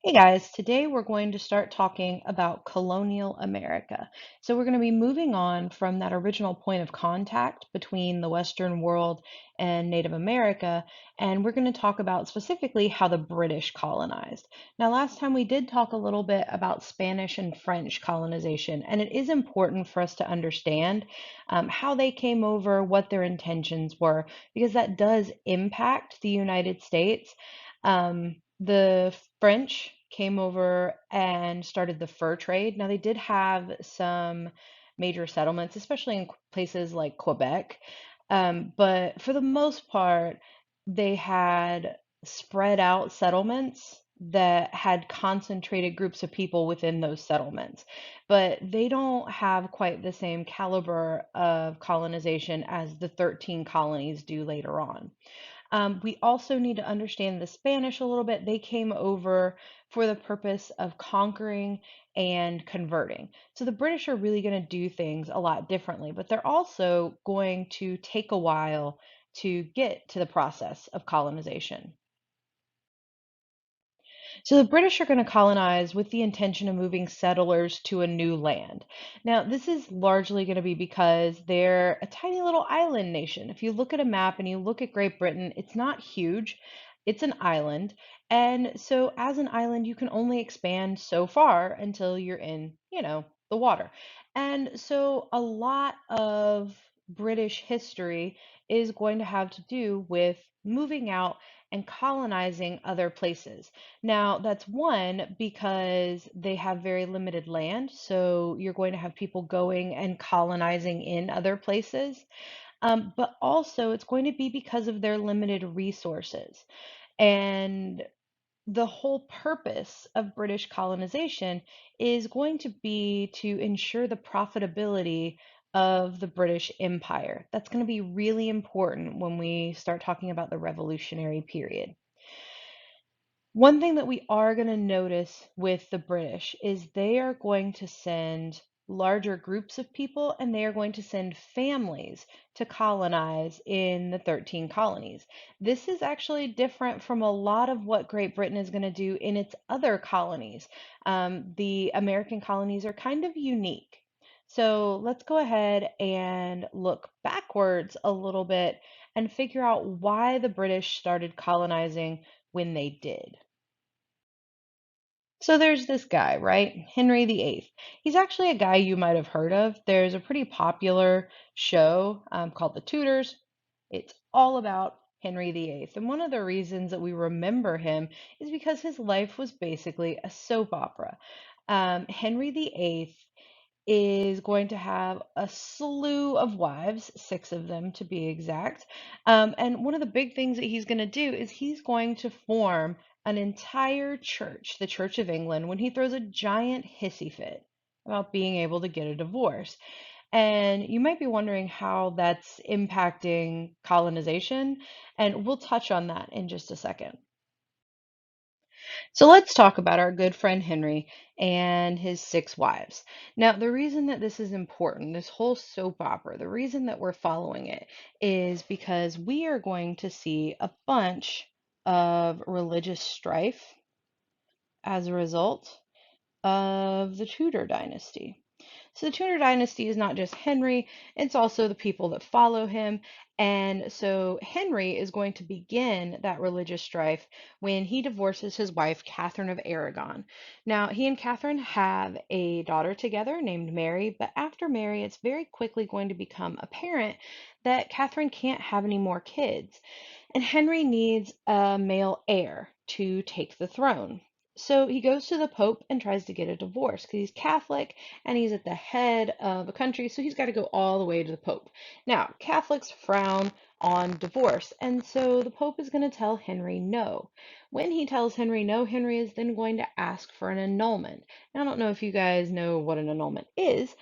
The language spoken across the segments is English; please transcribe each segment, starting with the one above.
Hey guys, today we're going to start talking about colonial America. So, we're going to be moving on from that original point of contact between the Western world and Native America, and we're going to talk about specifically how the British colonized. Now, last time we did talk a little bit about Spanish and French colonization, and it is important for us to understand how they came over, what their intentions were, because that does impact the United States. The French came over and started the fur trade. Now, they did have some major settlements, especially in places like Quebec. But for the most part, they had spread out settlements that had concentrated groups of people within those settlements. But they don't have quite the same caliber of colonization as the 13 colonies do later on. We also need to understand the Spanish a little bit. They came over for the purpose of conquering and converting. So the British are really going to do things a lot differently, but they're also going to take a while to get to the process of colonization. So the British are going to colonize with the intention of moving settlers to a new land. Now, this is largely going to be because they're a tiny little island nation. If you look at a map and you look at Great Britain, it's not huge, it's an island. And so, as an island, you can only expand so far until you're in the water. And so, a lot of British history is going to have to do with moving out and colonizing other places. Now, that's one because they have very limited land, so you're going to have people going and colonizing in other places. But also, it's going to be because of their limited resources. And the whole purpose of British colonization is going to be to ensure the profitability of the British Empire. That's going to be really important when we start talking about the Revolutionary period. One thing that we are going to notice with the British is they are going to send larger groups of people and they are going to send families to colonize in the 13 colonies. This is actually different from a lot of what Great Britain is going to do in its other colonies. The American colonies are kind of unique. So let's go ahead and look backwards a little bit and figure out why the British started colonizing when they did. So there's this guy, right? Henry VIII. He's actually a guy you might have heard of. There's a pretty popular show called The Tudors. It's all about Henry VIII. And one of the reasons that we remember him is because his life was basically a soap opera. Henry VIII is going to have a slew of wives, six of them to be exact. And one of the big things that he's going to do is he's going to form an entire church, the Church of England, when he throws a giant hissy fit about being able to get a divorce. And you might be wondering how that's impacting colonization, and we'll touch on that in just a second. So let's talk about our good friend Henry and his six wives. Now, the reason that this is important, this whole soap opera, the reason that we're following it is because we are going to see a bunch of religious strife as a result of the Tudor dynasty. So the Tudor dynasty is not just Henry, it's also the people that follow him. And so Henry is going to begin that religious strife when he divorces his wife, Catherine of Aragon. Now, he and Catherine have a daughter together named Mary, but after Mary, it's very quickly going to become apparent that Catherine can't have any more kids. And Henry needs a male heir to take the throne. So he goes to the Pope and tries to get a divorce because he's Catholic and he's at the head of a country, so he's got to go all the way to the Pope. Now, Catholics frown on divorce, and so the Pope is going to tell Henry no. When he tells Henry no, Henry is then going to ask for an annulment. Now, I don't know if you guys know what an annulment is,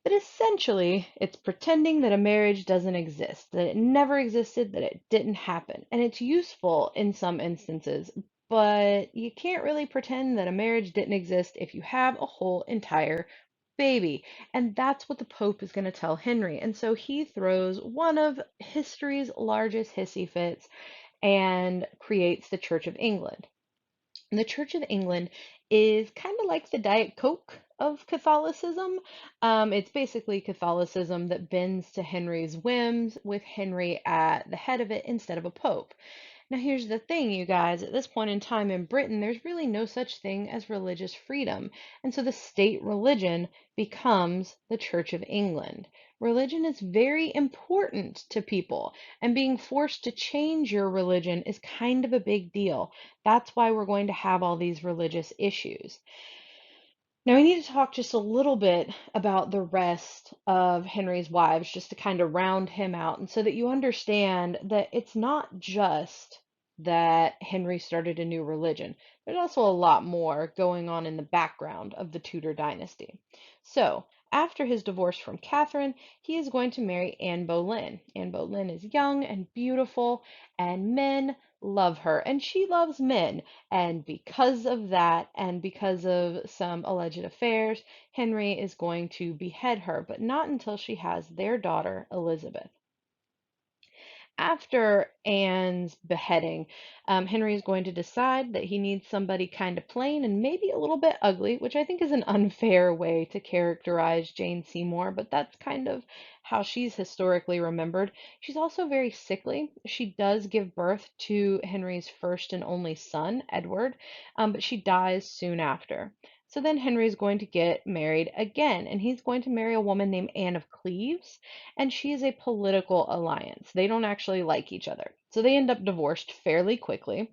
but essentially, it's pretending that a marriage doesn't exist, that it never existed, that it didn't happen. And it's useful in some instances, but you can't really pretend that a marriage didn't exist if you have a whole entire baby. And that's what the Pope is going to tell Henry. And so he throws one of history's largest hissy fits and creates the Church of England. The Church of England is kind of like the Diet Coke of Catholicism. It's basically Catholicism that bends to Henry's whims, with Henry at the head of it instead of a pope. Now, here's the thing, you guys. At this point in time in Britain, there's really no such thing as religious freedom. And so the state religion becomes the Church of England. Religion is very important to people, and being forced to change your religion is kind of a big deal. That's why we're going to have all these religious issues. Now, we need to talk just a little bit about the rest of Henry's wives, just to kind of round him out, and so that you understand that it's not just that Henry started a new religion. There's also a lot more going on in the background of the Tudor dynasty. So, after his divorce from Catherine, he is going to marry Anne Boleyn. Anne Boleyn is young and beautiful, and men love her, and she loves men. And because of that, and because of some alleged affairs, Henry is going to behead her, but not until she has their daughter, Elizabeth. After Anne's beheading, Henry is going to decide that he needs somebody kind of plain and maybe a little bit ugly, which I think is an unfair way to characterize Jane Seymour, but that's kind of how she's historically remembered. She's also very sickly. She does give birth to Henry's first and only son, Edward, but she dies soon after. So then Henry is going to get married again, and he's going to marry a woman named Anne of Cleves, and she is a political alliance. They don't actually like each other. So they end up divorced fairly quickly.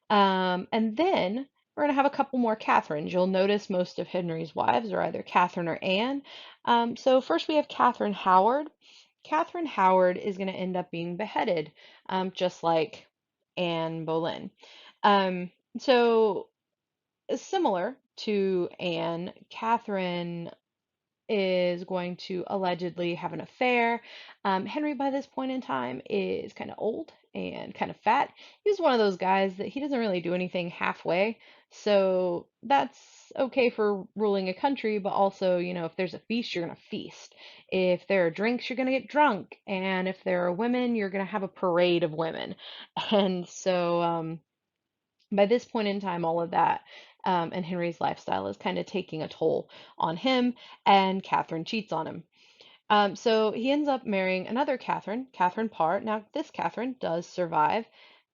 And then we're going to have a couple more Catherines. You'll notice most of Henry's wives are either Catherine or Anne. So first we have Catherine Howard. Catherine Howard is going to end up being beheaded, just like Anne Boleyn. Um, so similar to Anne, Catherine is going to allegedly have an affair. Henry, by this point in time, is kind of old and kind of fat. He's one of those guys that he doesn't really do anything halfway. So that's okay for ruling a country, but also, if there's a feast, you're going to feast. If there are drinks, you're going to get drunk. And if there are women, you're going to have a parade of women. And so, by this point in time, all of that and Henry's lifestyle is kind of taking a toll on him, and Catherine cheats on him. So he ends up marrying another Catherine, Catherine Parr. Now, this Catherine does survive,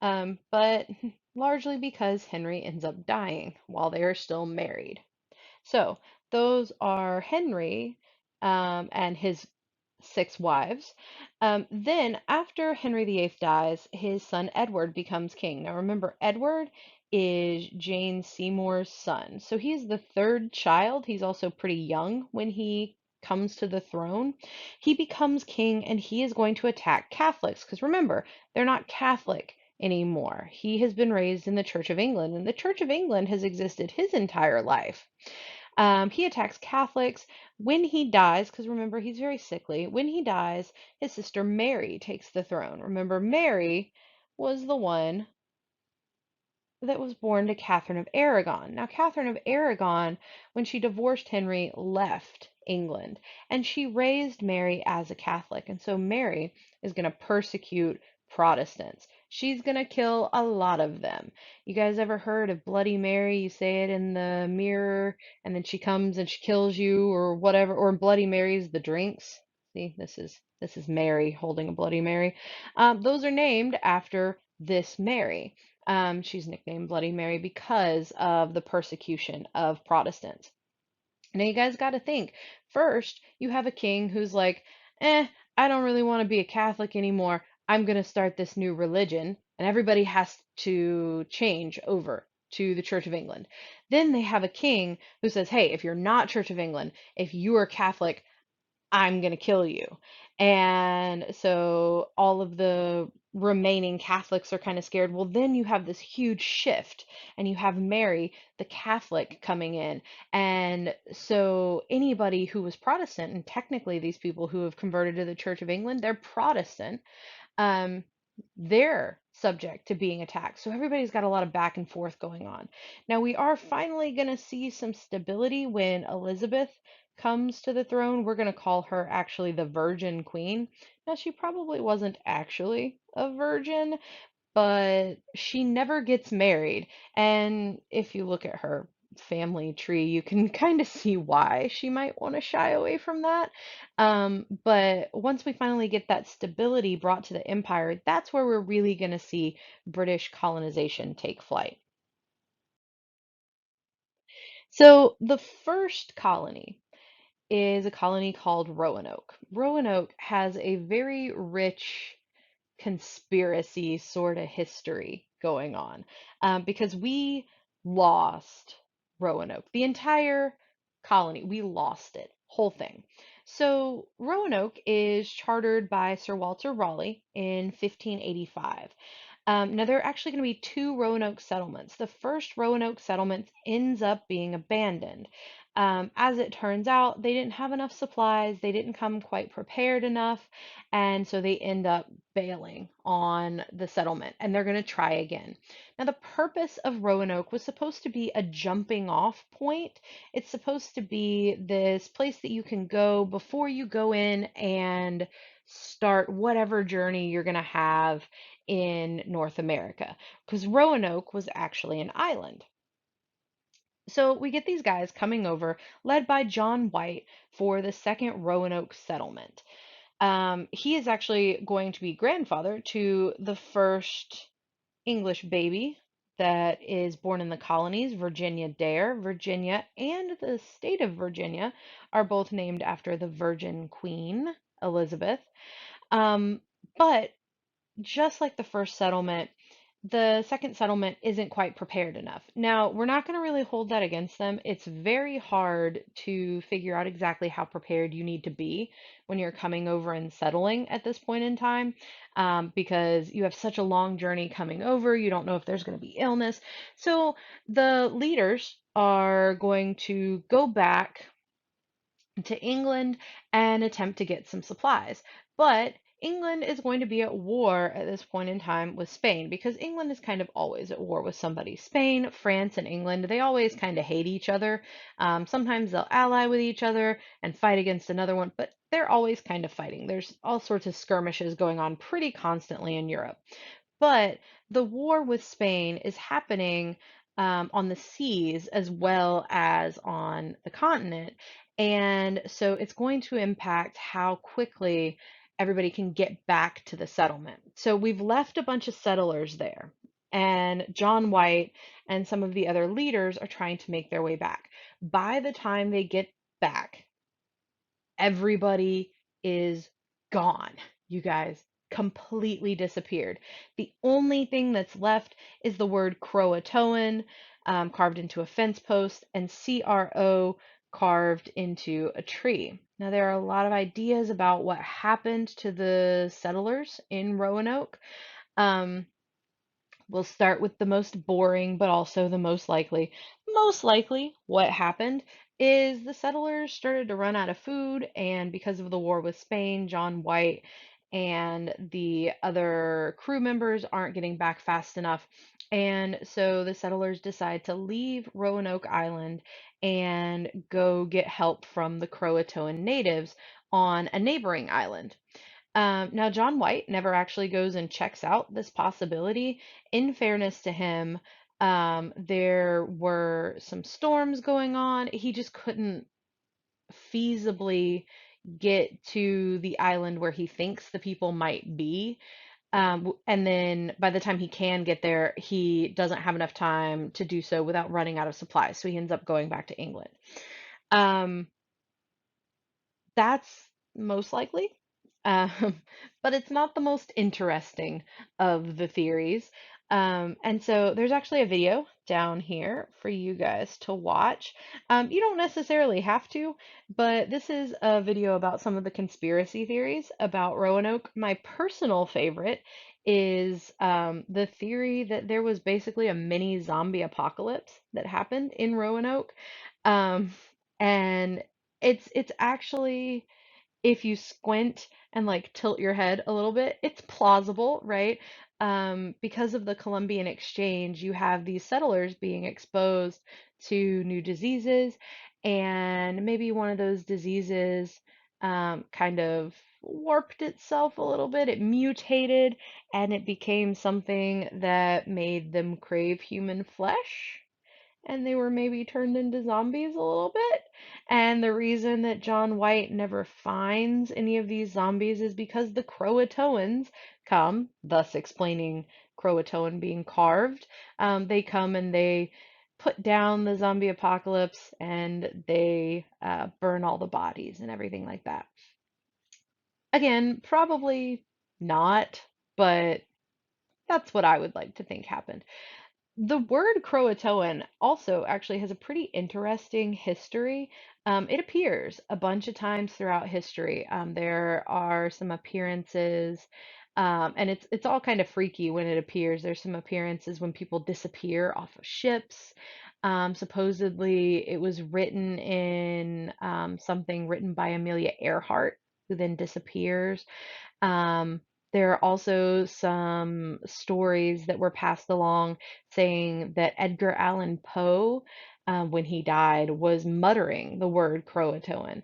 but largely because Henry ends up dying while they are still married. So those are Henry and his six wives. Then, after Henry VIII dies, his son Edward becomes king. Now, remember, Edward is Jane Seymour's son. So he's the third child. He's also pretty young when he comes to the throne. He becomes king and he is going to attack Catholics because remember, they're not Catholic anymore. He has been raised in the Church of England, and the Church of England has existed his entire life. He attacks Catholics. When he dies, because remember, he's very sickly, when he dies, his sister Mary takes the throne. Remember, Mary was the one that was born to Catherine of Aragon. Now, Catherine of Aragon, when she divorced Henry, left England, and she raised Mary as a Catholic. And so Mary is going to persecute Protestants. She's going to kill a lot of them. You guys ever heard of Bloody Mary? You say it in the mirror, and then she comes and she kills you, or whatever. Or Bloody Mary's the drinks. See, this is Mary holding a Bloody Mary. Those are named after this Mary. She's nicknamed Bloody Mary because of the persecution of Protestants. Now you guys got to think. First, you have a king who's like, I don't really want to be a Catholic anymore. I'm going to start this new religion. And everybody has to change over to the Church of England. Then they have a king who says, hey, if you're not Church of England, if you are Catholic, I'm going to kill you. And so all of the remaining Catholics are kind of scared. Well, then you have this huge shift, and you have Mary, the Catholic, coming in. And so anybody who was Protestant, and technically these people who have converted to the Church of England, they're Protestant, um, they're subject to being attacked. So everybody's got a lot of back and forth going on. Now, we are finally going to see some stability when Elizabeth comes to the throne. We're going to call her actually the Virgin Queen. Now, she probably wasn't actually a virgin, but she never gets married. And if you look at her family tree, you can kind of see why she might want to shy away from that. But once we finally get that stability brought to the empire, that's where we're really going to see British colonization take flight. So the first colony is a colony called Roanoke. Roanoke has a very rich conspiracy sort of history going on because we lost Roanoke, the entire colony. We lost it, whole thing. So Roanoke is chartered by Sir Walter Raleigh in 1585. Now, there are actually going to be two Roanoke settlements. The first Roanoke settlement ends up being abandoned. As it turns out, they didn't have enough supplies, they didn't come quite prepared enough, and so they end up bailing on the settlement and they're going to try again. Now, the purpose of Roanoke was supposed to be a jumping off point. It's supposed to be this place that you can go before you go in and start whatever journey you're going to have in North America, because Roanoke was actually an island. So we get these guys coming over, led by John White, for the second Roanoke settlement. He is actually going to be grandfather to the first English baby that is born in the colonies, Virginia Dare. Virginia and the state of Virginia are both named after the Virgin Queen, Elizabeth. Um, but just like the first settlement, the second settlement isn't quite prepared enough. Now, we're not going to really hold that against them. It's very hard to figure out exactly how prepared you need to be when you're coming over and settling at this point in time, because you have such a long journey coming over. You don't know if there's going to be illness. So the leaders are going to go back to England and attempt to get some supplies. But England is going to be at war at this point in time with Spain because England is kind of always at war with somebody. Spain, France, and England, they always kind of hate each other. Sometimes they'll ally with each other and fight against another one, but they're always kind of fighting. There's all sorts of skirmishes going on pretty constantly in Europe. But the war with Spain is happening on the seas as well as on the continent. And so it's going to impact how quickly everybody can get back to the settlement. So we've left a bunch of settlers there, and John White and some of the other leaders are trying to make their way back. By the time they get back, everybody is gone. You guys completely disappeared. The only thing that's left is the word Croatoan carved into a fence post and CRO carved into a tree. Now, there are a lot of ideas about what happened to the settlers in Roanoke. Um, We'll start with the most boring, but also the most likely. Most likely, what happened is the settlers started to run out of food, and because of the war with Spain, John White and the other crew members aren't getting back fast enough. And so the settlers decide to leave Roanoke Island and go get help from the Croatoan natives on a neighboring island. Now, John White never actually goes and checks out this possibility. In fairness to him, there were some storms going on. He just couldn't feasibly get to the island where he thinks the people might be. And then by the time he can get there, he doesn't have enough time to do so without running out of supplies. So he ends up going back to England. Um, That's most likely. Um, but it's not the most interesting of the theories. And so there's actually a video down here for you guys to watch. You don't necessarily have to, but this is a video about some of the conspiracy theories about Roanoke. My personal favorite is the theory that there was basically a mini zombie apocalypse that happened in Roanoke. Um, and it's actually, if you squint and like tilt your head a little bit, it's plausible, right? Because of the Columbian Exchange, you have these settlers being exposed to new diseases, and maybe one of those diseases kind of warped itself a little bit. It mutated and it became something that made them crave human flesh, and they were maybe turned into zombies a little bit. And the reason that John White never finds any of these zombies is because the Croatoans come, thus explaining Croatoan being carved. They come and they put down the zombie apocalypse and they burn all the bodies and everything like that. Again, probably not, but that's what I would like to think happened. The word Croatoan also actually has a pretty interesting history. It appears a bunch of times throughout history. There are some appearances, and it's all kind of freaky when it appears. There's some appearances when people disappear off of ships. Supposedly, it was written in something written by Amelia Earhart, who then disappears. Um, there are also some stories that were passed along saying that Edgar Allan Poe, when he died, was muttering the word Croatoan.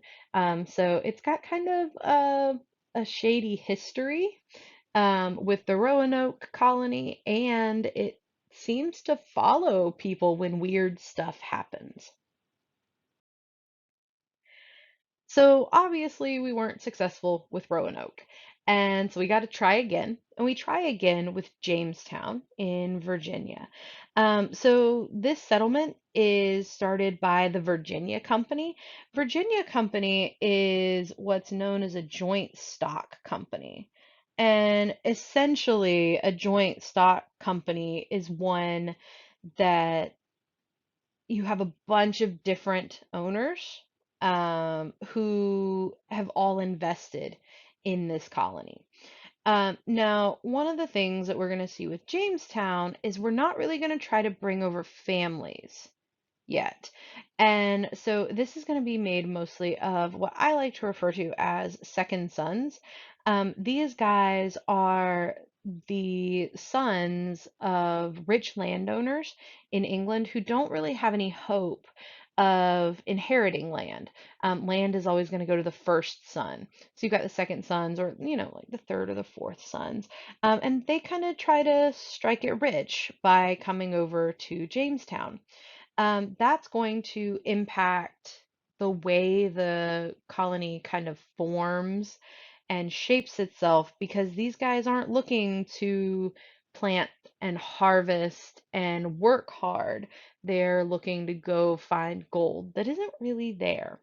So it's got kind of a shady history with the Roanoke colony, and it seems to follow people when weird stuff happens. So obviously we weren't successful with Roanoke. And so we got to try again. And we try again with Jamestown in Virginia. So this settlement is started by the Virginia Company. Virginia Company is what's known as a joint stock company. And essentially, a joint stock company is one that you have a bunch of different owners who have all invested in this colony. Now, one of the things that we're going to see with Jamestown is we're not really going to try to bring over families yet. And so this is going to be made mostly of what I like to refer to as second sons. These guys are the sons of rich landowners in England who don't really have any hope of inheriting land. Land is always going to go to the first son. So you've got the second sons, or, like the third or the fourth sons. And they kind of try to strike it rich by coming over to Jamestown. That's going to impact the way the colony kind of forms and shapes itself because these guys aren't looking to plant and harvest and work hard. They're looking to go find gold that isn't really there.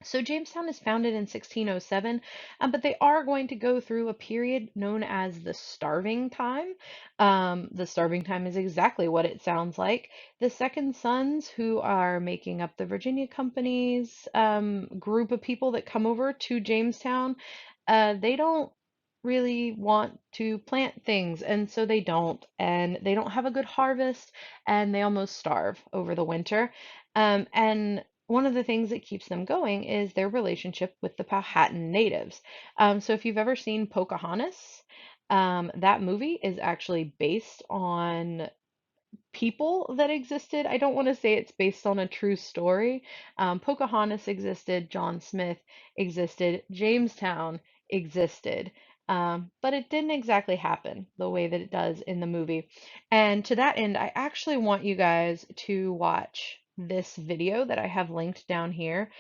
So Jamestown is founded in 1607, but they are going to go through a period known as the Starving Time. The Starving Time is exactly what it sounds like. The Second Sons, who are making up the Virginia Company's group of people that come over to Jamestown, they don't really want to plant things, and so they don't, and they don't have a good harvest, and they almost starve over the winter. And one of the things that keeps them going is their relationship with the Powhatan natives. So if you've ever seen Pocahontas, that movie is actually based on people that existed. I don't want to say it's based on a true story. Pocahontas existed, John Smith existed, Jamestown existed, but it didn't exactly happen the way that it does in the movie. And to that end, I actually want you guys to watch this video that I have linked down here.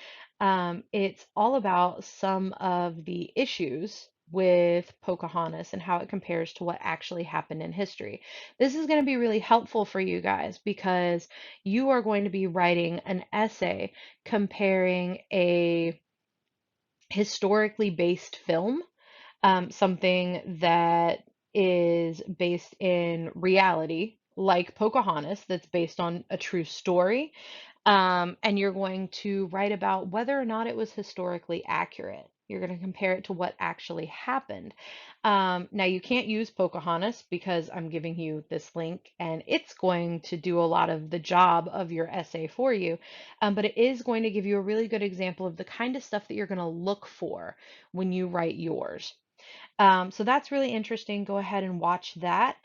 It's all about some of the issues with Pocahontas and how it compares to what actually happened in history. This is going to be really helpful for you guys because you are going to be writing an essay comparing a historically based film, something that is based in reality, like Pocahontas, that's based on a true story, and you're going to write about whether or not it was historically accurate. You're going to compare it to what actually happened. Now, you can't use Pocahontas because I'm giving you this link and it's going to do a lot of the job of your essay for you. But it is going to give you a really good example of the kind of stuff that you're going to look for when you write yours. So that's really interesting. Go ahead and watch that.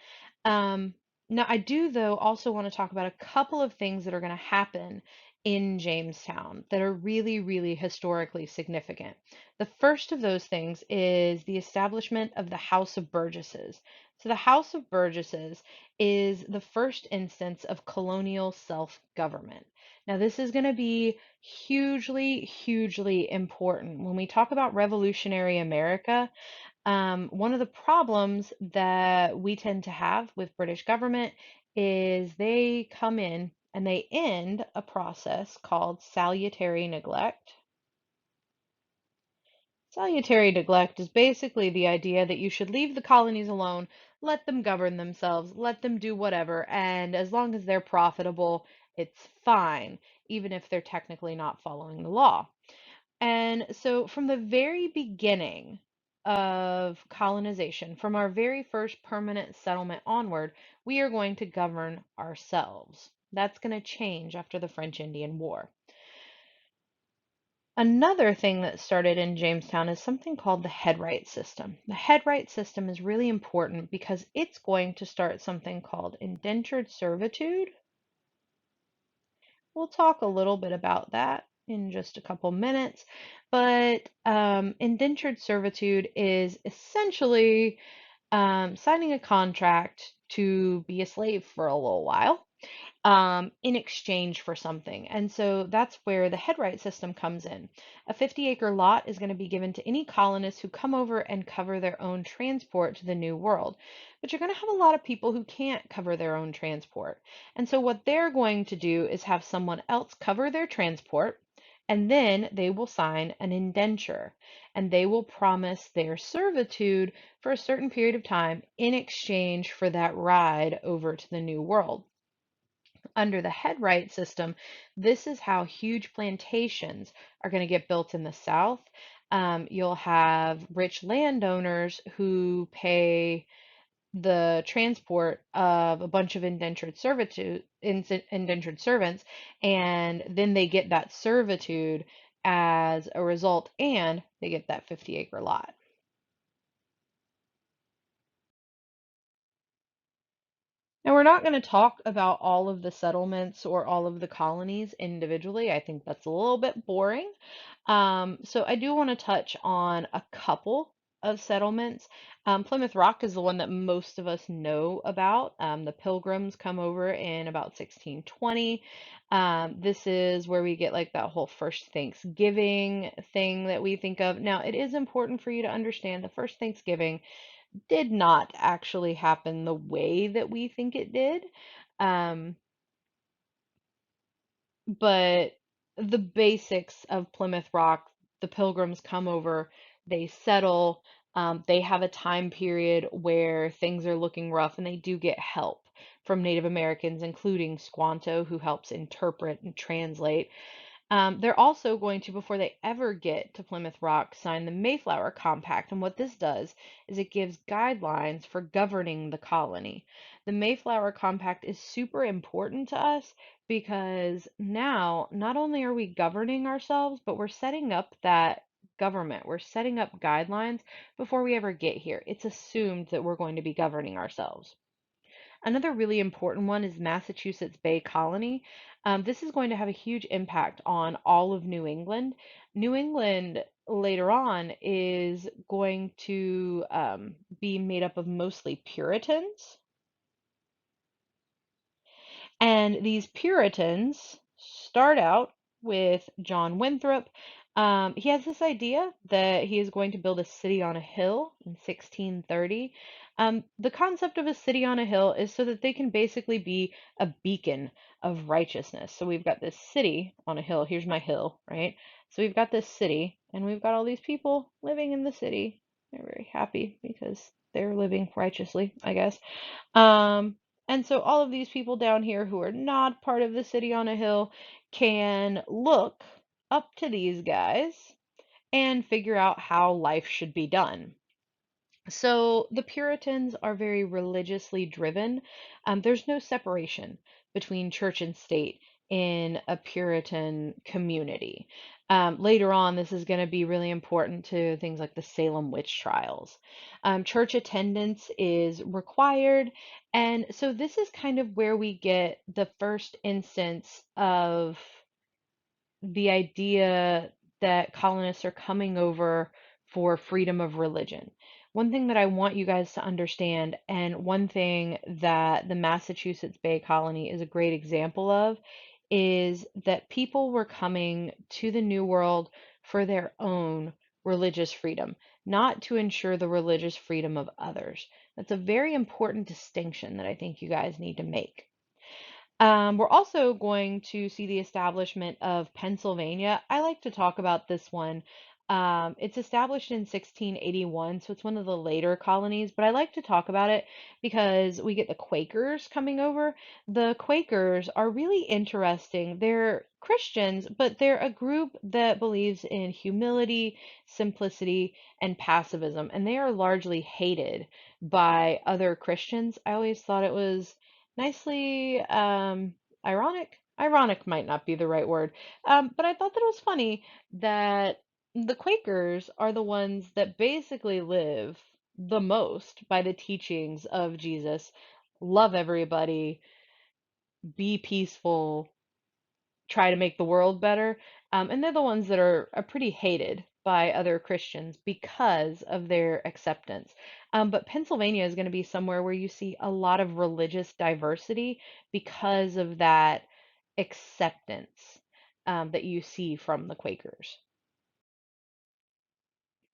Um, Now, I do, though, also want to talk about a couple of things that are going to happen in Jamestown that are really, really historically significant. The first of those things is the establishment of the House of Burgesses. So, the House of Burgesses is the first instance of colonial self-government. Now, this is going to be hugely, hugely important. When we talk about revolutionary America, one of the problems that we tend to have with British government is they come in and they end a process called salutary neglect. Salutary neglect is basically the idea that you should leave the colonies alone, let them govern themselves, let them do whatever, and as long as they're profitable, it's fine, even if they're technically not following the law. And so, from the very beginning of colonization, from our very first permanent settlement onward, we are going to govern ourselves. That's going to change after the French Indian War. Another thing that started in Jamestown is something called the headright system. The headright system is really important because it's going to start something called indentured servitude. We'll talk a little bit about that in just a couple minutes, but indentured servitude is essentially signing a contract to be a slave for a little while in exchange for something. And so that's where the headright system comes in. A 50-acre lot is going to be given to any colonists who come over and cover their own transport to the New World. But you're going to have a lot of people who can't cover their own transport. And so what they're going to do is have someone else cover their transport. And then they will sign an indenture and they will promise their servitude for a certain period of time in exchange for that ride over to the New World. Under the headright system, this is how huge plantations are going to get built in the South. You'll have rich landowners who pay the transport of a bunch of indentured servants, and then they get that servitude as a result, and they get that 50-acre lot. Now, we're not going to talk about all of the settlements or all of the colonies individually. I think that's a little bit boring. So I do want to touch on a couple of settlements. Plymouth Rock is the one that most of us know about. The Pilgrims come over in about 1620. This is where we get like that whole first Thanksgiving thing that we think of. Now, it is important for you to understand the first Thanksgiving did not actually happen the way that we think it did. Um, but the basics of Plymouth Rock, the Pilgrims come over, they settle, they have a time period where things are looking rough, and they do get help from Native Americans, including Squanto, who helps interpret and translate. They're also going to, before they ever get to Plymouth Rock, sign the Mayflower Compact. And what this does is it gives guidelines for governing the colony. The Mayflower Compact is super important to us because now not only are we governing ourselves, but we're setting up that government. We're setting up guidelines before we ever get here. It's assumed that we're going to be governing ourselves. Another really important one is Massachusetts Bay Colony. This is going to have a huge impact on all of New England. New England later on is going to be made up of mostly Puritans. And these Puritans start out with John Winthrop. He has this idea that he is going to build a city on a hill in 1630. The concept of a city on a hill is so that they can basically be a beacon of righteousness. So we've got this city on a hill. Here's my hill, right? So we've got this city, and we've got all these people living in the city. They're very happy because they're living righteously, I guess. Um, and so all of these people down here who are not part of the city on a hill can look up to these guys and figure out how life should be done. So the Puritans are very religiously driven. There's no separation between church and state in a Puritan community. Later on, this is going to be really important to things like the Salem witch trials. Church attendance is required, and so this is kind of where we get the first instance of the idea that colonists are coming over for freedom of religion. One thing that I want you guys to understand, and one thing that the Massachusetts Bay Colony is a great example of, is that people were coming to the New World for their own religious freedom, not to ensure the religious freedom of others. That's a very important distinction that I think you guys need to make. We're also going to see the establishment of Pennsylvania. I like to talk about this one. It's established in 1681, so it's one of the later colonies, but I like to talk about it because we get the Quakers coming over. The Quakers are really interesting. They're Christians, but they're a group that believes in humility, simplicity, and pacifism, and they are largely hated by other Christians. I always thought it was nicely ironic. Ironic might not be the right word, but I thought that it was funny that the Quakers are the ones that basically live the most by the teachings of Jesus. Love everybody, be peaceful, try to make the world better. And they're the ones that are pretty hated by other Christians because of their acceptance. But Pennsylvania is going to be somewhere where you see a lot of religious diversity because of that acceptance that you see from the Quakers.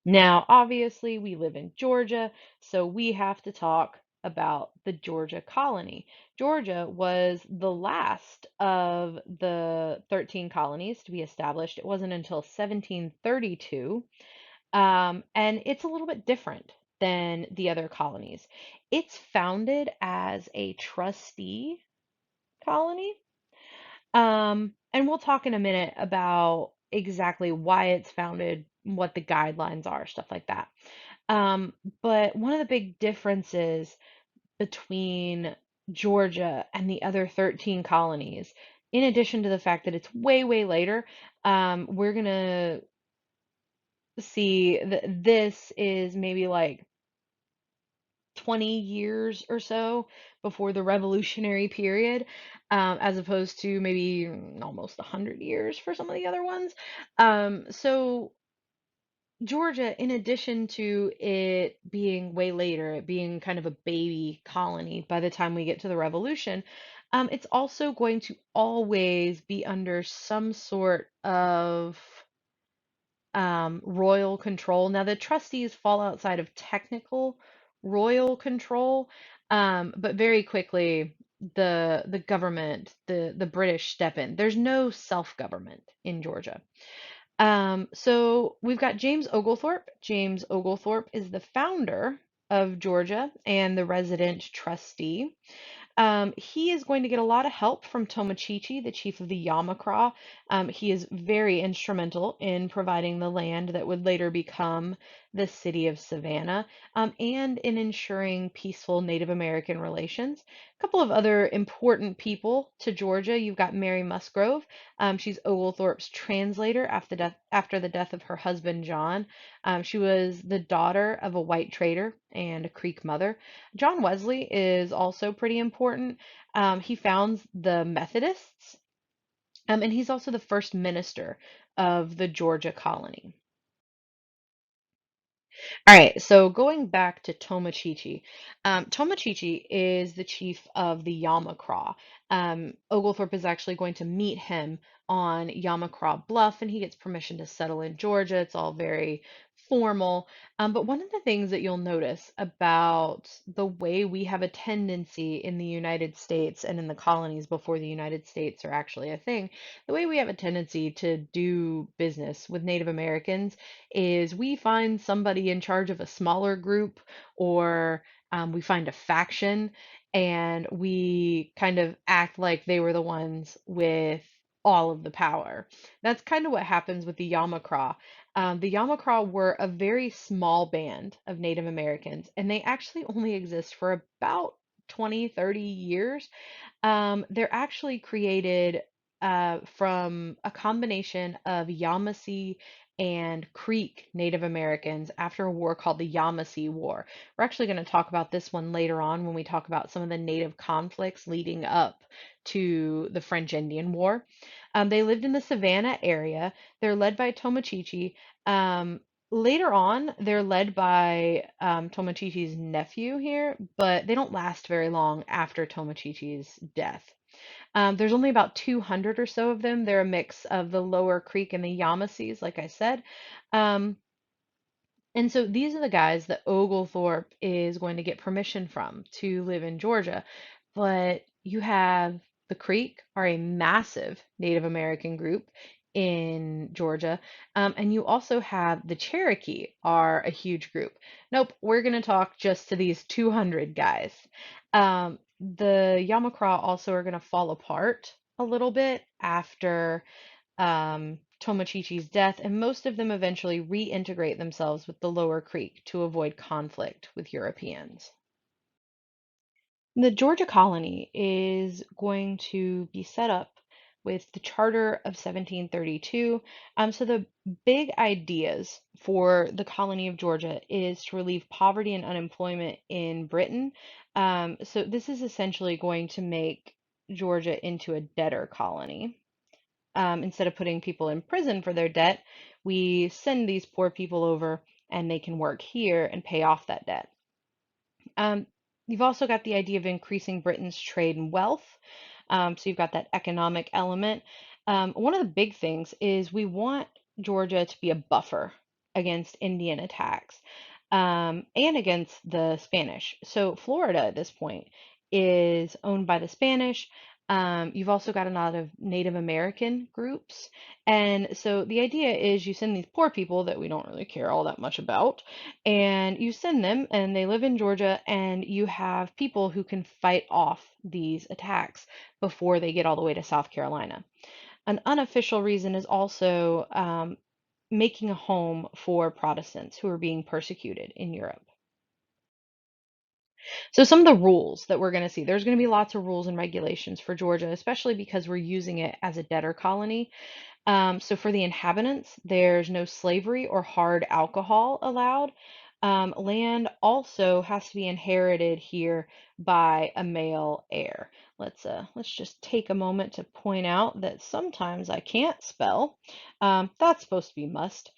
Now, obviously, we live in Georgia, so we have to talk about the Georgia colony. Georgia was the last of the 13 colonies to be established. It wasn't until 1732, and it's a little bit different than the other colonies. It's founded as a trustee colony, and we'll talk in a minute about exactly why it's founded, what the guidelines are, stuff like that. Um, but one of the big differences between Georgia and the other 13 colonies, in addition to the fact that it's way, way later, we're gonna see that this is maybe like 20 years or so before the revolutionary period, as opposed to maybe almost 100 years for some of the other ones. So Georgia, in addition to it being way later, it being kind of a baby colony by the time we get to the revolution, it's also going to always be under some sort of royal control. Now, the trustees fall outside of technical royal control, but very quickly the government, the British step in. There's no self-government in Georgia. So we've got James Oglethorpe. James Oglethorpe is the founder of Georgia and the resident trustee. He is going to get a lot of help from Tomochichi, the chief of the Yamakra. He is very instrumental in providing the land that would later become the city of Savannah, and in ensuring peaceful Native American relations. A couple of other important people to Georgia. You've got Mary Musgrove. She's Oglethorpe's translator after the death of her husband John. She was the daughter of a white trader and a Creek mother. John Wesley is also pretty important. He founds the Methodists, and he's also the first minister of the Georgia colony. All right, so going back to Tomochichi, Tomochichi is the chief of the Yamakra. Oglethorpe is actually going to meet him on Yamakra Bluff, and he gets permission to settle in Georgia. It's all very formal. But one of the things that you'll notice about the way we have a tendency in the United States and in the colonies before the United States are actually a thing, the way we have a tendency to do business with Native Americans is we find somebody in charge of a smaller group, or we find a faction, and we kind of act like they were the ones with all of the power. That's kind of what happens with the Yamakra. The Yamakra were a very small band of Native Americans, and they actually only exist for about 20, 30 years. They're actually created from a combination of Yamasee and Creek Native Americans after a war called the Yamasee War. We're actually going to talk about this one later on when we talk about some of the native conflicts leading up to the French Indian War. They lived in the Savannah area. They're led by Tomochichi. Um, Later on, they're led by Tomochichi's nephew here, but they don't last very long after Tomochichi's death. There's only about 200 or so of them. They're a mix of the Lower Creek and the Yamasees, like I said. Um, and so these are the guys that Oglethorpe is going to get permission from to live in Georgia. But you have the Creek are a massive Native American group in Georgia. And you also have the Cherokee are a huge group. Nope, we're going to talk just to these 200 guys. The Yamakra also are going to fall apart a little bit after Tomochichi's death, and most of them eventually reintegrate themselves with the Lower Creek to avoid conflict with Europeans. The Georgia colony is going to be set up with the Charter of 1732. So the big ideas for the colony of Georgia is to relieve poverty and unemployment in Britain. So this is essentially going to make Georgia into a debtor colony. Instead of putting people in prison for their debt, we send these poor people over and they can work here and pay off that debt. Um, you've also got the idea of increasing Britain's trade and wealth. So you've got that economic element. One of the big things is we want Georgia to be a buffer against Indian attacks and against the Spanish. So Florida at this point is owned by the Spanish. You've also got a lot of Native American groups. And so the idea is you send these poor people that we don't really care all that much about, and you send them, and they live in Georgia, and you have people who can fight off these attacks before they get all the way to South Carolina. An unofficial reason is also making a home for Protestants who are being persecuted in Europe. So, some of the rules that we're going to see, there's going to be lots of rules and regulations for Georgia, especially because we're using it as a debtor colony. So for the inhabitants, there's no slavery or hard alcohol allowed. Land also has to be inherited here by a male heir. Let's just take a moment to point out that sometimes I can't spell. That's supposed to be must.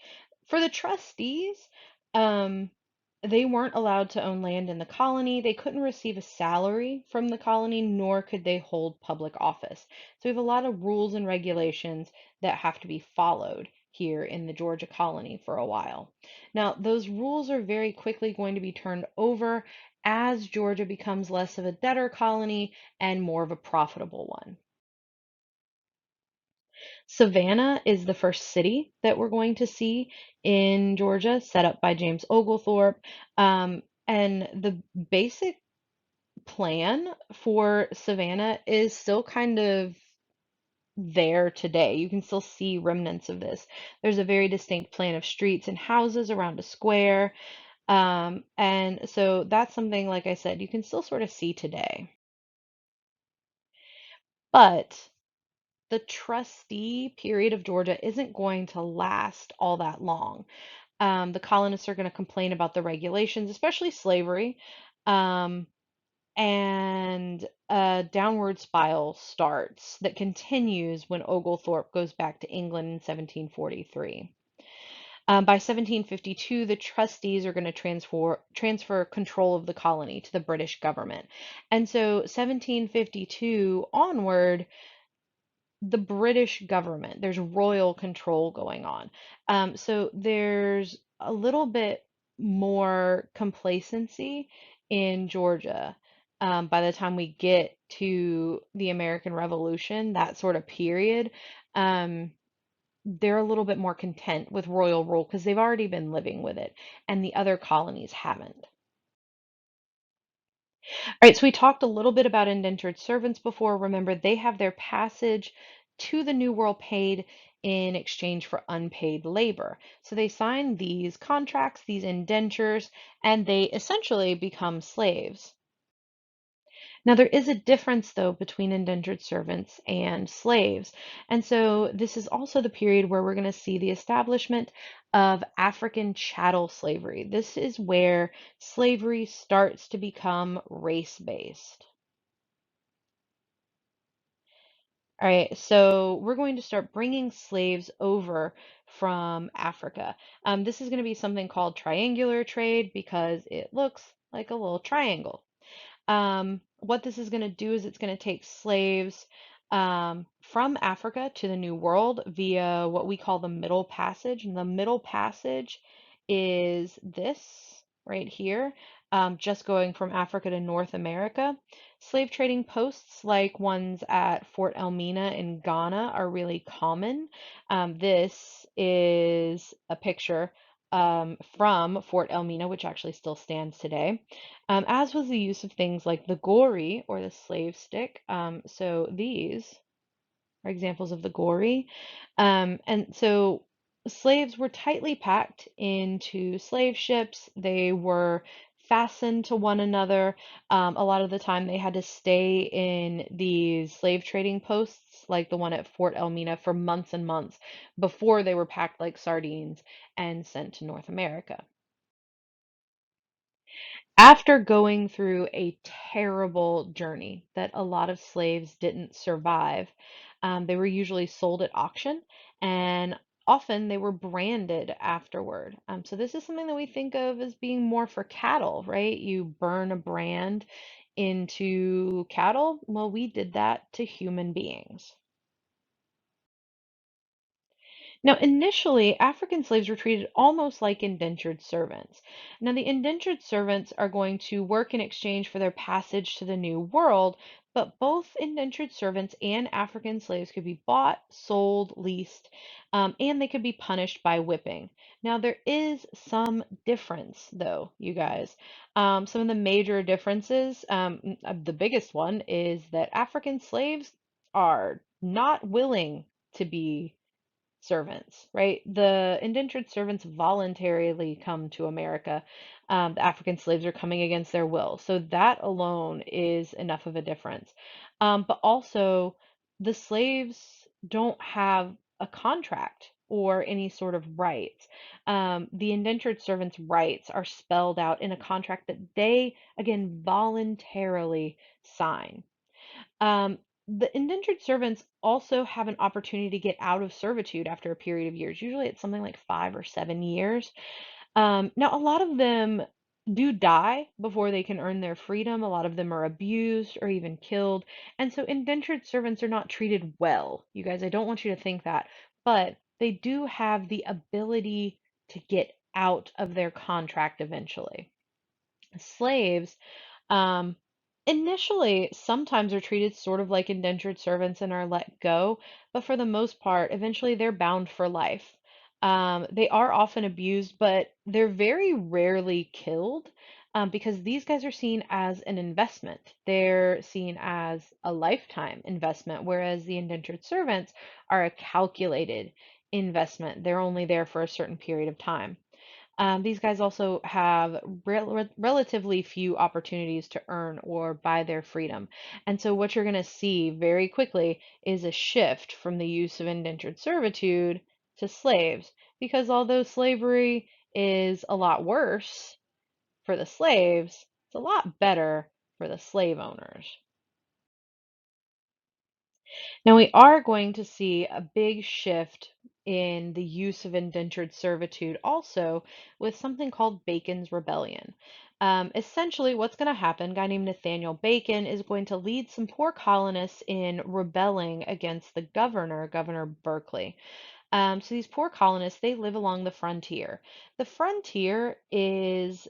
For the trustees, um, they weren't allowed to own land in the colony. They couldn't receive a salary from the colony, nor could they hold public office. So we have a lot of rules and regulations that have to be followed here in the Georgia colony for a while. Now, those rules are very quickly going to be turned over as Georgia becomes less of a debtor colony and more of a profitable one. Savannah is the first city that we're going to see in Georgia, set up by James Oglethorpe. And the basic plan for Savannah is still kind of there today. You can still see remnants of this. There's a very distinct plan of streets and houses around a square. And so that's something, like I said, you can still sort of see today. But the trustee period of Georgia isn't going to last all that long. The colonists are going to complain about the regulations, especially slavery. Um, and a downward spiral starts that continues when Oglethorpe goes back to England in 1743. By 1752, the trustees are going to transfer control of the colony to the British government. And so 1752 onward, the British government, there's royal control going on. So there's a little bit more complacency in Georgia. By the time we get to the American Revolution, that sort of period, um, they're a little bit more content with royal rule because they've already been living with it, and the other colonies haven't. All right, so we talked a little bit about indentured servants before. Remember, they have their passage to the New World paid in exchange for unpaid labor. So they sign these contracts, these indentures, and they essentially become slaves. Now, there is a difference, though, between indentured servants and slaves. And so, this is also the period where we're going to see the establishment of African chattel slavery. This is where slavery starts to become race-based. All right, so we're going to start bringing slaves over from Africa. This is going to be something called triangular trade because it looks like a little triangle. What this is going to do is it's going to take slaves from Africa to the New World via what we call the Middle Passage. And the Middle Passage is this right here, just going from Africa to North America. Slave trading posts like ones at Fort Elmina in Ghana are really common. This is a picture from Fort Elmina, which actually still stands today, as was the use of things like the gory or the slave stick. So these are examples of the gory. And so slaves were tightly packed into slave ships. They were fastened to one another. A lot of the time, they had to stay in these slave trading posts, like the one at Fort Elmina, for months and months before they were packed like sardines and sent to North America. After going through a terrible journey that a lot of slaves didn't survive, they were usually sold at auction and often they were branded afterward. So, this is something that we think of as being more for cattle, right? You burn a brand into cattle. Well, we did that to human beings. Now, initially, African slaves were treated almost like indentured servants. Now, the indentured servants are going to work in exchange for their passage to the New World, but both indentured servants and African slaves could be bought, sold, leased, and they could be punished by whipping. Now, there is some difference, though, you guys. Some of the major differences, the biggest one is that African slaves are not willing to be servants, right? The indentured servants voluntarily come to America. The African slaves are coming against their will. So that alone is enough of a difference. But also, the slaves don't have a contract or any sort of rights. The indentured servants' rights are spelled out in a contract that they, again, voluntarily sign. Um, the indentured servants also have an opportunity to get out of servitude after a period of years. Usually it's something like 5 or 7 years. Now, a lot of them do die before they can earn their freedom. A lot of them are abused or even killed. And so indentured servants are not treated well. You guys, I don't want you to think that, but they do have the ability to get out of their contract eventually. Slaves um, initially, sometimes are treated sort of like indentured servants and are let go, but for the most part, eventually they're bound for life. They are often abused, but they're very rarely killed because these guys are seen as an investment. They're seen as a lifetime investment, whereas the indentured servants are a calculated investment. They're only there for a certain period of time. These guys also have relatively few opportunities to earn or buy their freedom. And so, what you're going to see very quickly is a shift from the use of indentured servitude to slaves. Because although slavery is a lot worse for the slaves, it's a lot better for the slave owners. Now, we are going to see a big shift in the use of indentured servitude also with something called Bacon's Rebellion. Essentially, what's going to happen, a guy named Nathaniel Bacon, is going to lead some poor colonists in rebelling against the governor, Governor Berkeley. So these poor colonists, they live along the frontier. The frontier is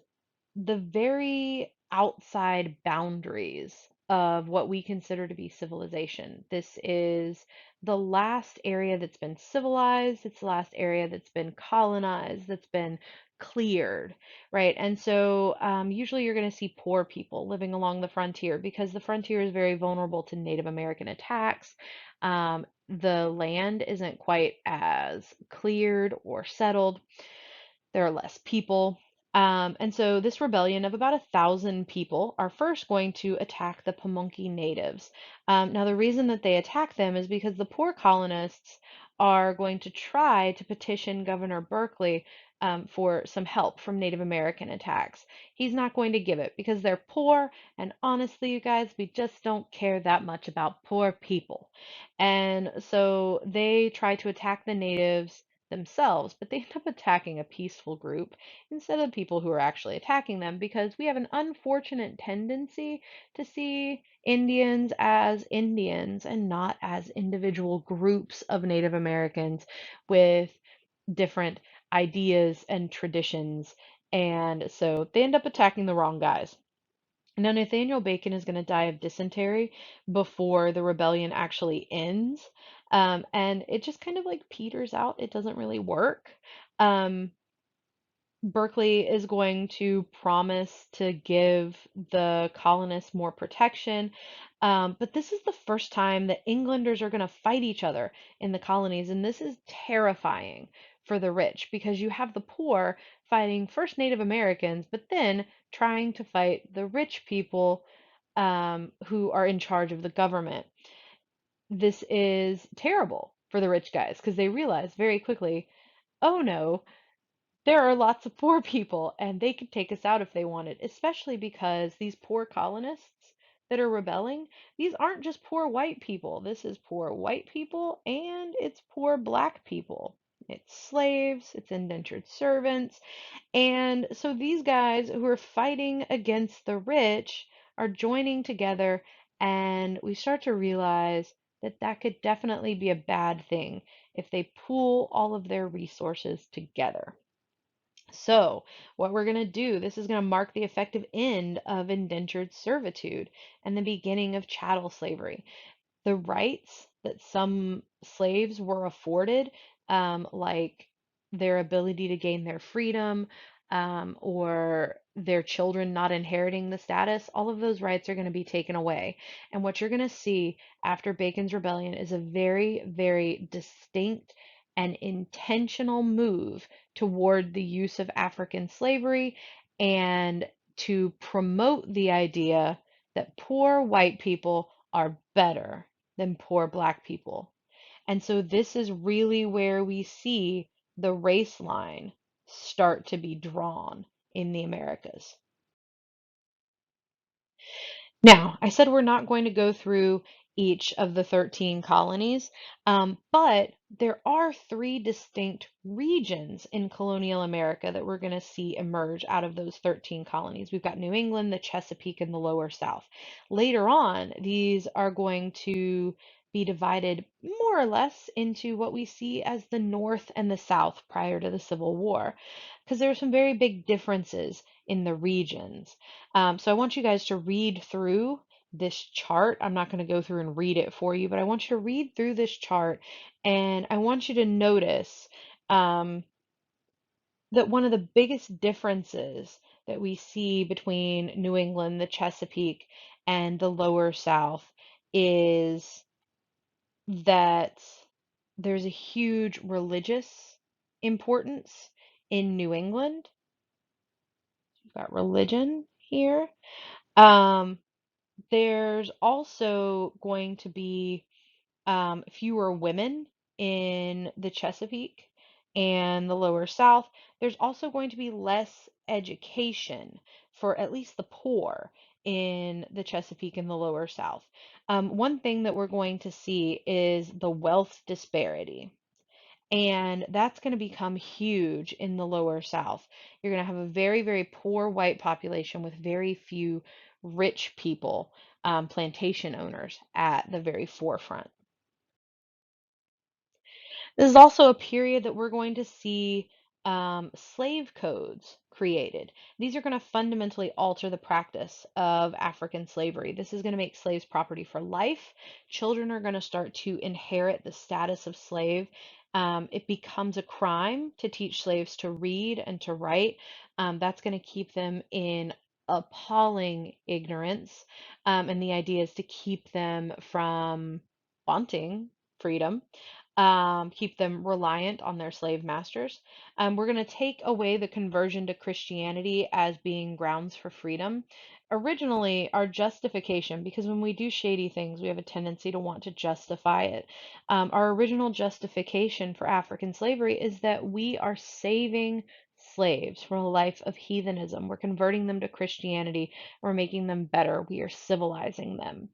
the very outside boundaries of what we consider to be civilization. This is the last area that's been civilized, it's the last area that's been colonized, that's been cleared, right? And so usually you're going to see poor people living along the frontier because the frontier is very vulnerable to Native American attacks. The land isn't quite as cleared or settled. There are less people. And so this rebellion of about 1,000 people are first going to attack the Pamunkey natives. Now, the reason that they attack them is because the poor colonists are going to try to petition Governor Berkeley for some help from Native American attacks. He's not going to give it because they're poor, and honestly, you guys, we just don't care that much about poor people. And so they try to attack the natives themselves, but they end up attacking a peaceful group instead of people who are actually attacking them because we have an unfortunate tendency to see Indians and not as individual groups of Native Americans with different ideas and traditions. And so they end up attacking the wrong guys. Now, Nathaniel Bacon is going to die of dysentery before the rebellion actually ends. And it just kind of like peters out. It doesn't really work. Um, Berkeley is going to promise to give the colonists more protection. But this is the first time that Englanders are going to fight each other in the colonies. And this is terrifying for the rich because you have the poor fighting first Native Americans, but then trying to fight the rich people who are in charge of the government. This is terrible for the rich guys because they realize very quickly, oh no, there are lots of poor people, and they could take us out if they wanted, especially because these poor colonists that are rebelling, these aren't just poor white people. This is poor white people and it's poor black people. It's slaves, it's indentured servants. And so these guys who are fighting against the rich are joining together, and we start to realize that that could definitely be a bad thing if they pool all of their resources together. So, what we're going to do, this is going to mark the effective end of indentured servitude and the beginning of chattel slavery. The rights that some slaves were afforded, like their ability to gain their freedom, or their children not inheriting the status, all of those rights are going to be taken away. And what you're going to see after Bacon's Rebellion is a very, very distinct and intentional move toward the use of African slavery and to promote the idea that poor white people are better than poor black people. And so this is really where we see the race line start to be drawn in the Americas. Now, I said we're not going to go through each of the 13 colonies, but there are three distinct regions in colonial America that we're going to see emerge out of those 13 colonies. We've got New England, the Chesapeake, and the Lower South. Later on, these are going to be divided more or less into what we see as the North and the South prior to the Civil War, because there are some very big differences in the regions. So I want you guys to read through this chart. I'm not going to go through and read it for you, but I want you to read through this chart and I want you to notice um, that one of the biggest differences that we see between New England, the Chesapeake, and the Lower South is that there's a huge religious importance in New England. We've got religion here. Um, There's also going to be fewer women in the Chesapeake and the Lower South. There's also going to be less education for at least the poor in the Chesapeake and the Lower South. One thing that we're going to see is the wealth disparity. And that's going to become huge in the lower South. You're going to have a very, very poor white population with very few rich people, plantation owners at the very forefront. This is also a period that we're going to see slave codes created. These are going to fundamentally alter the practice of African slavery. This is going to make slaves property for life. Children are going to start to inherit the status of slave. It becomes a crime to teach slaves to read and to write. That's going to keep them in appalling ignorance. And the idea is to keep them from wanting freedom, keep them reliant on their slave masters. We're going to take away the conversion to Christianity as being grounds for freedom. Originally, our justification, because when we do shady things, we have a tendency to want to justify it. Our original justification for African slavery is that we are saving slaves from a life of heathenism. We're converting them to Christianity. We're making them better. We are civilizing them.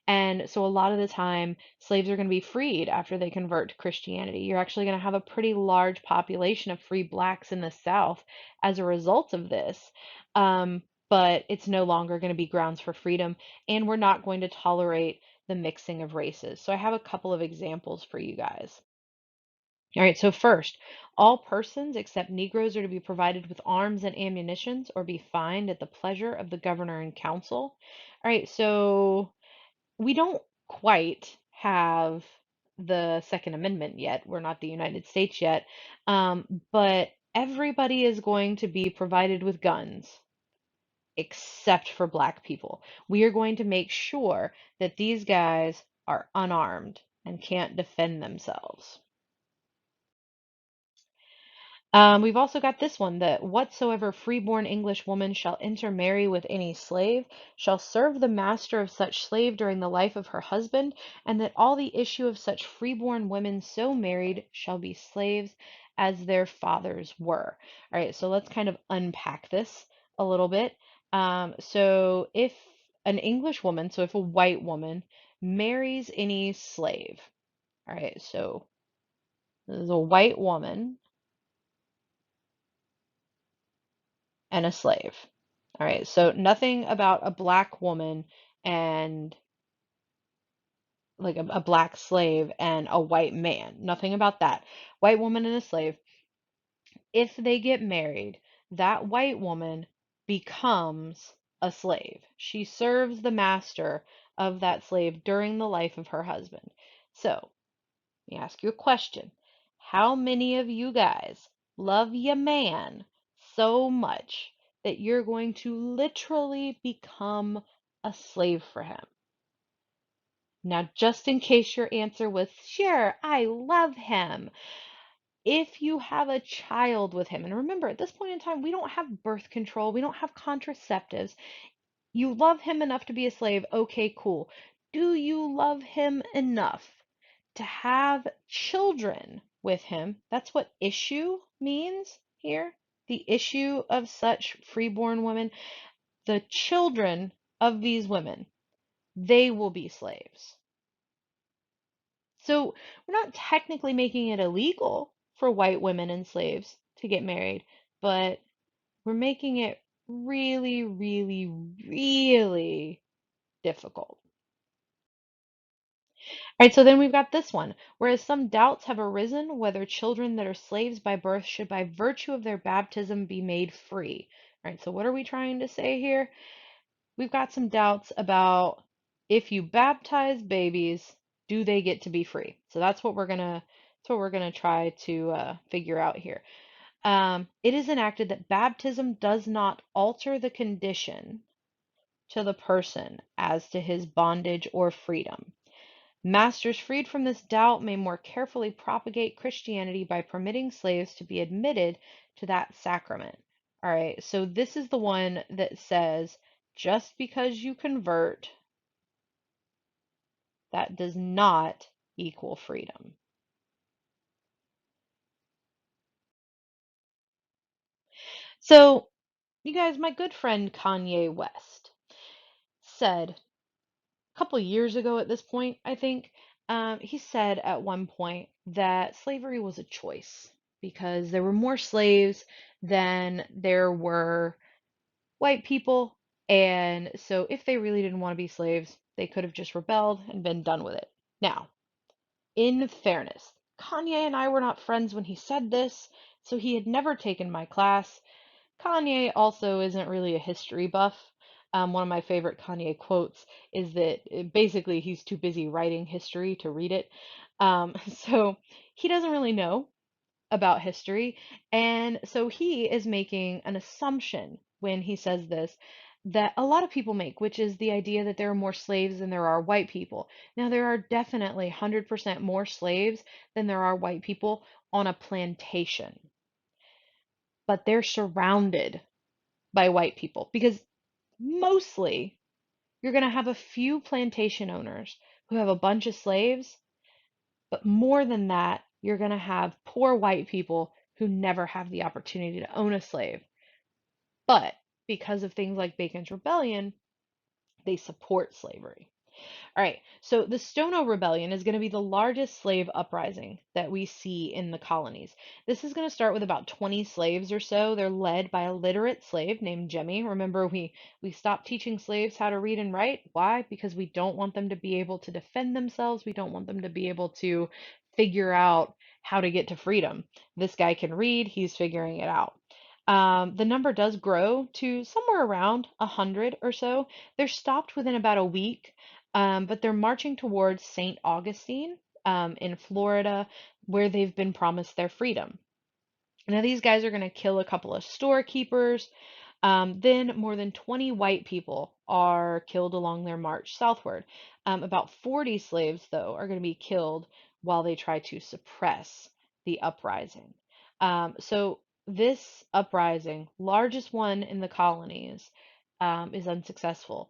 And so a lot of the time, slaves are going to be freed after they convert to Christianity. You're actually going to have a pretty large population of free blacks in the South as a result of this. Um, but it's no longer going to be grounds for freedom, and we're not going to tolerate the mixing of races. So I have a couple of examples for you guys. All right, so first, all persons except Negroes are to be provided with arms and ammunitions or be fined at the pleasure of the governor and council. All right, so we don't quite have the Second Amendment yet. We're not the United States yet. But everybody is going to be provided with guns except for Black people. We are going to make sure that these guys are unarmed and can't defend themselves. We've also got this one that whatsoever freeborn English woman shall intermarry with any slave shall serve the master of such slave during the life of her husband, and that all the issue of such freeborn women so married shall be slaves as their fathers were. All right, so let's kind of unpack this a little bit. So if an English woman, so if a white woman marries any slave, all right, so this is a white woman and a slave. All right, so nothing about a black woman and like a black slave and a white man. Nothing about that. White woman and a slave. If they get married, that white woman becomes a slave. She serves the master of that slave during the life of her husband. So, let me ask you a question. How many of you guys love your man so much that you're going to literally become a slave for him? Now, just in case your answer was, sure, I love him. If you have a child with him, and remember, at this point in time, we don't have birth control, we don't have contraceptives. You love him enough to be a slave, okay, cool. Do you love him enough to have children with him? That's what issue means here. The issue of such freeborn women. The children of these women, they will be slaves. So we're not technically making it illegal for white women and slaves to get married, but we're making it really, really, really difficult. All right, so then we've got this one. Whereas some doubts have arisen whether children that are slaves by birth should by virtue of their baptism be made free. All right, so what are we trying to say here? We've got some doubts about if you baptize babies, do they get to be free? So that's what we're gonna try to figure out here. It is enacted that baptism does not alter the condition to the person as to his bondage or freedom. Masters freed from this doubt may more carefully propagate Christianity by permitting slaves to be admitted to that sacrament. All right, so this is the one that says just because you convert, that does not equal freedom. So, you guys, my good friend Kanye West said a couple years ago at this point, I think, he said at one point that slavery was a choice because there were more slaves than there were white people. And so if they really didn't want to be slaves, they could have just rebelled and been done with it. Now, in fairness, Kanye and I were not friends when he said this, so he had never taken my class. Kanye also isn't really a history buff. One of my favorite Kanye quotes is that basically he's too busy writing history to read it. So he doesn't really know about history. And so he is making an assumption when he says this that a lot of people make, which is the idea that there are more slaves than there are white people. Now, there are definitely 100% more slaves than there are white people on a plantation, but they're surrounded by white people because mostly you're going to have a few plantation owners who have a bunch of slaves, but more than that, you're going to have poor white people who never have the opportunity to own a slave. But because of things like Bacon's Rebellion, they support slavery. All right, so the Stono Rebellion is going to be the largest slave uprising that we see in the colonies. This is going to start with about 20 slaves or so. They're led by a literate slave named Jemmy. Remember, we stopped teaching slaves how to read and write. Why? Because we don't want them to be able to defend themselves. We don't want them to be able to figure out how to get to freedom. This guy can read, he's figuring it out. The number does grow to somewhere around 100 or so. They're stopped within about a week, but they're marching towards St. Augustine in Florida, where they've been promised their freedom. Now, these guys are going to kill a couple of storekeepers. Then more than 20 white people are killed along their march southward. About 40 slaves, though, are going to be killed while they try to suppress the uprising. So this uprising, largest one in the colonies, is unsuccessful.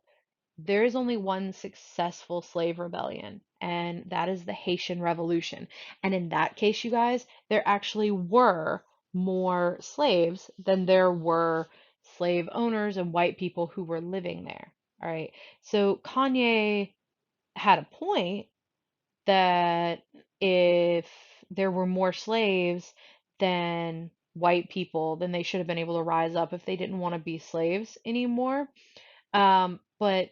There is only one successful slave rebellion, and that is the Haitian Revolution. And in that case, you guys, there actually were more slaves than there were slave owners and white people who were living there. All right. So Kanye had a point that if there were more slaves than white people, then they should have been able to rise up if they didn't want to be slaves anymore. But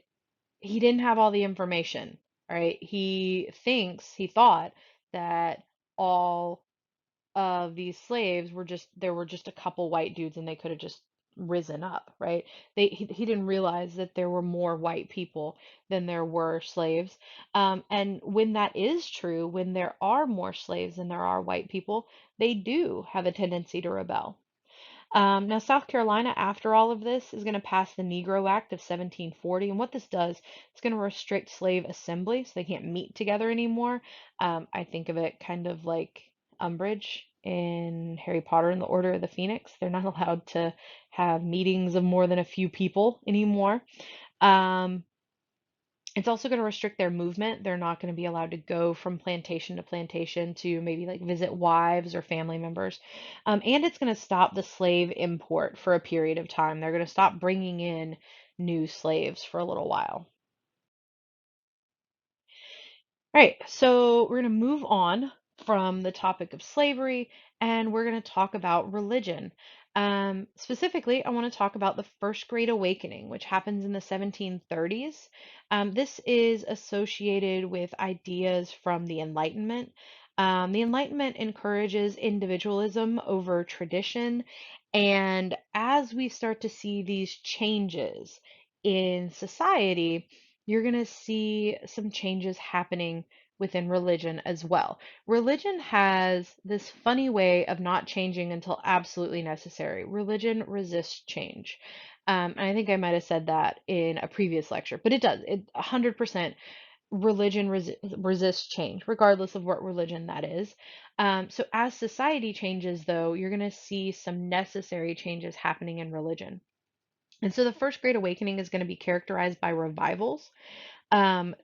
he didn't have all the information, right? He thought that all of these slaves were just, there were just a couple white dudes and they could have just risen up, right? He didn't realize that there were more white people than there were slaves. And when that is true, when there are more slaves than there are white people, they do have a tendency to rebel. Now, South Carolina, after all of this, is going to pass the Negro Act of 1740. And what this does, it's going to restrict slave assembly so they can't meet together anymore. I think of it kind of like Umbridge in Harry Potter and the Order of the Phoenix. They're not allowed to have meetings of more than a few people anymore. Um, it's also going to restrict their movement. They're not going to be allowed to go from plantation to plantation to maybe like visit wives or family members. And it's going to stop the slave import for a period of time. They're going to stop bringing in new slaves for a little while. Right, so we're going to move on from the topic of slavery and we're going to talk about religion. Specifically, I want to talk about the First Great Awakening, which happens in the 1730s. This is associated with ideas from the Enlightenment. The Enlightenment encourages individualism over tradition, and as we start to see these changes in society, you're going to see some changes happening within religion as well. Religion has this funny way of not changing until absolutely necessary. Religion resists change. And I think I might have said that in a previous lecture, but it does. It 100% religion resists change, regardless of what religion that is. So as society changes, though, you're going to see some necessary changes happening in religion. And so the First Great Awakening is going to be characterized by revivals.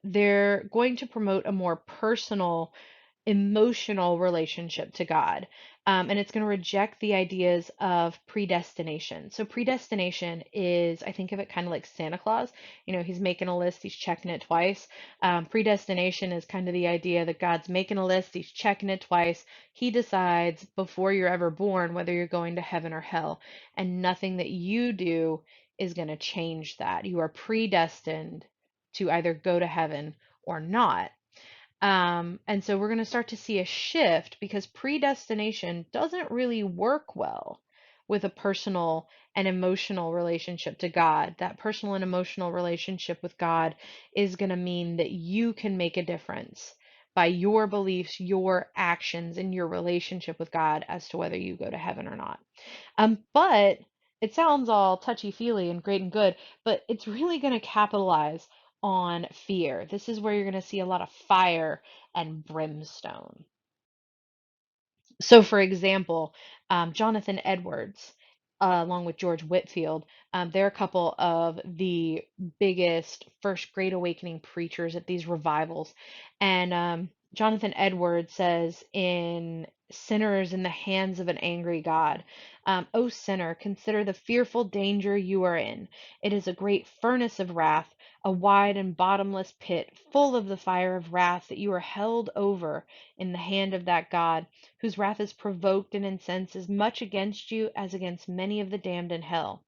They're going to promote a more personal, emotional relationship to God. And it's going to reject the ideas of predestination. So, predestination is, I think of it kind of like Santa Claus. You know, he's making a list, he's checking it twice. Predestination is kind of the idea that God's making a list, he's checking it twice. He decides before you're ever born whether you're going to heaven or hell. And nothing that you do is going to change that. You are predestined to either go to heaven or not. And so we're going to start to see a shift because predestination doesn't really work well with a personal and emotional relationship to God. That personal and emotional relationship with God is going to mean that you can make a difference by your beliefs, your actions, and your relationship with God as to whether you go to heaven or not. But It sounds all touchy-feely and great and good, but it's really going to capitalize on fear. This is where you're going to see a lot of fire and brimstone. So, for example, Jonathan Edwards, along with George Whitfield, they're a couple of the biggest First Great Awakening preachers at these revivals. And Jonathan Edwards says in Sinners in the Hands of an Angry God, O sinner, consider the fearful danger you are in. It is a great furnace of wrath, a wide and bottomless pit, full of the fire of wrath that you are held over in the hand of that God whose wrath is provoked and incensed as much against you as against many of the damned in hell.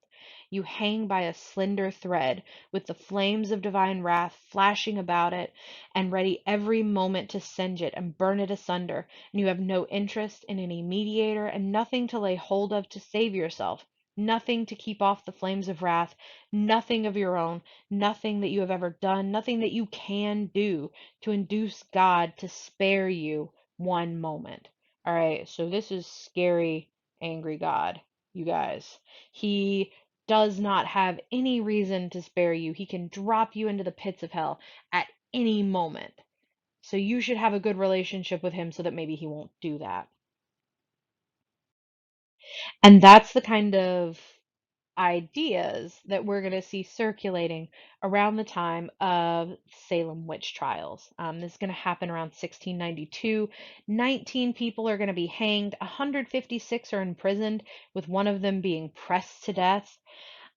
You hang by a slender thread, with the flames of divine wrath flashing about it, and ready every moment to singe it and burn it asunder, and you have no interest in any mediator, and nothing to lay hold of to save yourself, nothing to keep off the flames of wrath, nothing of your own, nothing that you have ever done, nothing that you can do to induce God to spare you one moment. All right, so this is scary, angry God, you guys. He does not have any reason to spare you. He can drop you into the pits of hell at any moment. So you should have a good relationship with him so that maybe he won't do that. And that's the kind of ideas that we're going to see circulating around the time of Salem witch trials. This is going to happen around 1692. 19 people are going to be hanged, 156 are imprisoned, with one of them being pressed to death.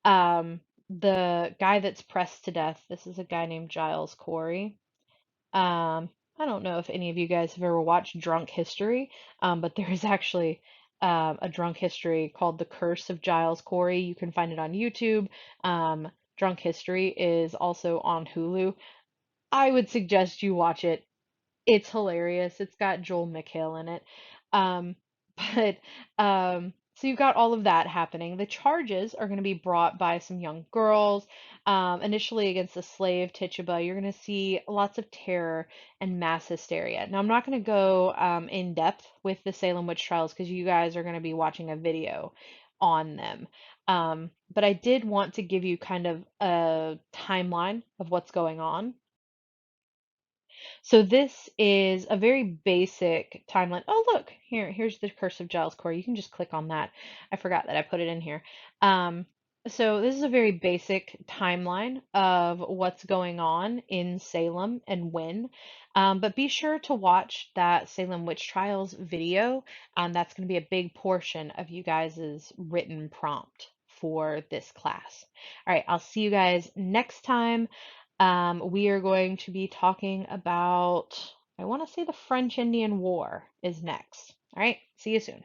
The guy that's pressed to death, this is a guy named Giles Corey. I don't know if any of you guys have ever watched Drunk History, but there is actually a drunk history called The Curse of Giles Corey. You can find it on YouTube. Drunk History is also on Hulu. I would suggest you watch it. It's hilarious. It's got Joel McHale in it. Um, but so you've got all of that happening. The charges are going to be brought by some young girls, initially against the slave Tituba. You're going to see lots of terror and mass hysteria. Now, I'm not going to go in depth with the Salem witch trials because you guys are going to be watching a video on them. But I did want to give you kind of a timeline of what's going on. So this is a very basic timeline. Oh, look, here's the Curse of Giles Corey. You can just click on that. I forgot that I put it in here. Um, so this is a very basic timeline of what's going on in Salem and when. But be sure to watch that Salem Witch Trials video. That's going to be a big portion of you guys' written prompt for this class. All right, I'll see you guys next time. We are going to be talking about, I want to say the French Indian War is next. All right, see you soon.